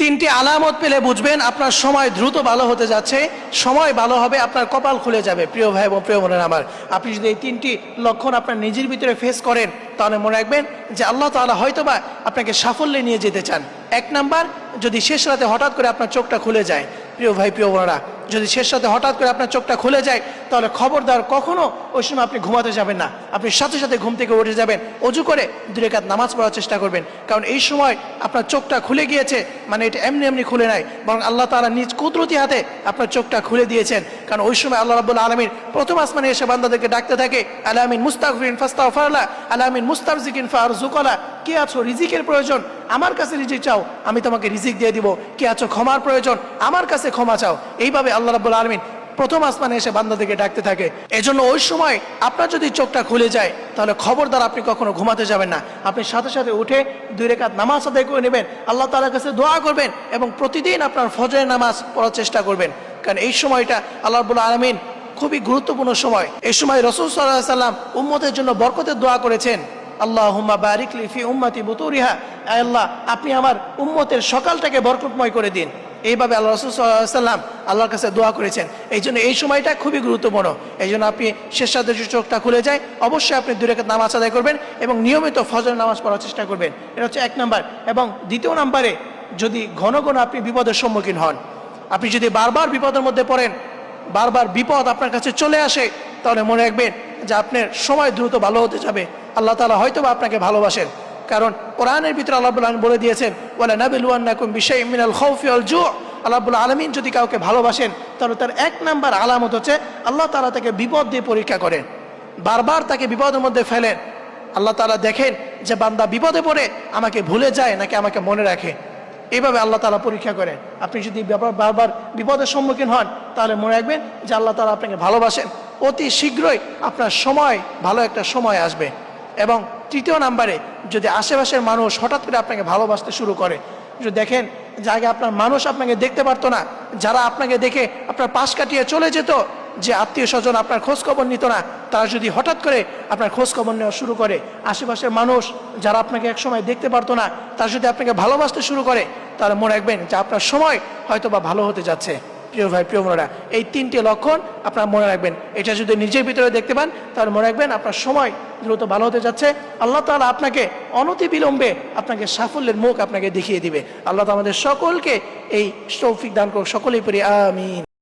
তিনটি আলামত পেলে বুঝবেন আপনার সময় দ্রুত ভালো হতে যাচ্ছে, সময় ভালো হবে, আপনার কপাল খুলে যাবে। প্রিয় ভাই এবং প্রিয় বোনেরা আমার, আপনি যদি এই তিনটি লক্ষণ আপনার নিজের ভিতরে ফেস করেন তাহলে মনে রাখবেন যে আল্লাহ তাআলা হয়তোবা আপনাকে সাফল্যে নিয়ে যেতে চান। এক নাম্বার, যদি শেষ রাতে হঠাৎ করে আপনার চোখটা খুলে যায়, প্রিয় ভাই প্রিয় বোনেরা, যদি শেষ রাতে হঠাৎ করে আপনার চোখটা খুলে যায় তাহলে খবরদার কখনো ওই সময় আপনি ঘুমাতে যাবেন না। আপনি সাথে সাথে ঘুম থেকে উঠে যাবেন, অজু করে 2 রাকাত নামাজ পড়ার চেষ্টা করবেন। কারণ এই সময় আপনার চোখটা খুলে গিয়েছে, মানে এটা এমনি এমনি খুলে নাই, বরং আল্লাহ তাআলা নিজ কুদরতি হাতে আপনার চোখটা খুলে দিয়েছেন। কারণ ওই সময় আল্লাহ রাব্বুল আলামিন প্রথম আসমানে এসে বান্দাদেরকে ডাকতে থাকে, আলামিন মুস্তাগফিরিন ফাস্তাগফিরলা, আলামিন মুস্তারজিকিন ফারজুকালা। কে আছো রিজিকের প্রয়োজন, আমার কাছে রিজিক চাও, আমি তোমাকে রিজিক দিয়ে দিব। কে আছো ক্ষমার প্রয়োজন, আমার কাছে ক্ষমা চাও। এইভাবে আল্লাহ রাব্বুল আলামিন প্রথম আসমানে এসে বান্দাদেরকে ডাকতে থাকে। এজন্য ওই সময় আপনার যদি চোখটা খুলে যায় তাহলে খবরদার আপনি কখনো ঘুমাতে যাবেন না। আপনি সাথে সাথে উঠে 2 রাকাত নামাজ আদায় করে নেবেন, আল্লাহ তাআলার কাছে দোয়া করবেন এবং প্রতিদিন আপনার ফজরের নামাজ পড়ার চেষ্টা করবেন। কারণ এই সময়টা আল্লাহ রাব্বুল আলামিন খুবই গুরুত্বপূর্ণ সময়। এই সময় রাসূল সাল্লাল্লাহু আলাইহি সাল্লাম উম্মতের জন্য বরকতের দোয়া করেছেন, আল্লাহুম্মা বারিক লি ফি উম্মতি বুতুরিহা, আয় আল্লাহ আপনি আমার উম্মতের সকালটাকে বরকতময় করে দিন। এইভাবে আল্লাহ রাসূল সাল্লাল্লাহু আলাইহি সাল্লাম আল্লাহর কাছে দোয়া করেছেন। এই জন্য এই সময়টা খুবই গুরুত্বপূর্ণ। এই জন্য আপনি শেষ রাতে যদি চোখটা খুলে যায় অবশ্যই আপনি 2 রাকাত নামাজ আদায় করবেন এবং নিয়মিত ফজর নামাজ পড়ার চেষ্টা করবেন। এটা হচ্ছে 1 নাম্বার। এবং দ্বিতীয় নাম্বারে, যদি ঘন ঘন আপনি বিপদের সম্মুখীন হন, আপনি যদি বারবার বিপদের মধ্যে পড়েন, বারবার বিপদ আপনার কাছে চলে আসে, তাহলে মনে রাখবেন যে আপনার সময় দ্রুত ভালো হতে যাবে। আল্লাহ তাআলা হয়তো বা আপনাকে ভালোবাসেন, কারণ কোরআনের ভিতরে আল্লাহ রাব্বুল আলামিন বলে দিয়েছেন, ওয়ালা নাবিলুয়ান্নাকুম বিশাইইম মিনাল খাউফি ওয়াল জু'। আল্লাহ রাব্বুল আলামিন যদি কাউকে ভালোবাসেন তাহলে তার 1 নাম্বার আলামত হচ্ছে আল্লাহ তাআলা তাকে বিপদ দিয়ে পরীক্ষা করেন, বারবার তাকে বিপদের মধ্যে ফেলেন। আল্লাহ তাআলা দেখেন যে বান্দা বিপদে পড়ে আমাকে ভুলে যায় নাকি আমাকে মনে রাখে। এইভাবে আল্লাহ তাআলা পরীক্ষা করেন। আপনি যদি বারবার বিপদের সম্মুখীন হন তাহলে মনে রাখবেন যে আল্লাহ তাআলা আপনাকে ভালোবাসেন। অতি শীঘ্রই আপনার সময়, ভালো একটা সময় আসবে। এবং তৃতীয় নাম্বারে, যদি আশেপাশের মানুষ হঠাৎ করে আপনাকে ভালোবাসতে শুরু করে, যদি দেখেন যে আগে আপনার মানুষ আপনাকে দেখতে পারতো না, যারা আপনাকে দেখে আপনার পাশ কাটিয়ে চলে যেত, যে আত্মীয় স্বজন আপনার খোঁজ খবর নিত না, তারা যদি হঠাৎ করে আপনার খোঁজ খবর নেওয়া শুরু করে, আশেপাশের মানুষ যারা আপনাকে একসময় দেখতে পারতো না তারা যদি আপনাকে ভালোবাসতে শুরু করে, তাহলে মনে রাখবেন যে আপনার সময় হয়তো বা ভালো হতে যাচ্ছে। প্রিয় ভাই প্রিয় বোনেরা, এই 3টি লক্ষণ আপনার মনে রাখবেন। এটা যদি নিজের ভিতরে দেখতে পান তাহলে মনে রাখবেন আপনার সময় দ্রুত ভালো হতে যাচ্ছে। আল্লাহ তাআলা আপনাকে অনতি বিলম্বে আপনাকে সাফল্যের মুখ আপনাকে দেখিয়ে দিবে। আল্লাহ তাআলা আমাদের সকলকে এই তৌফিক দান করুক। সকলেই পড়ি আমিন।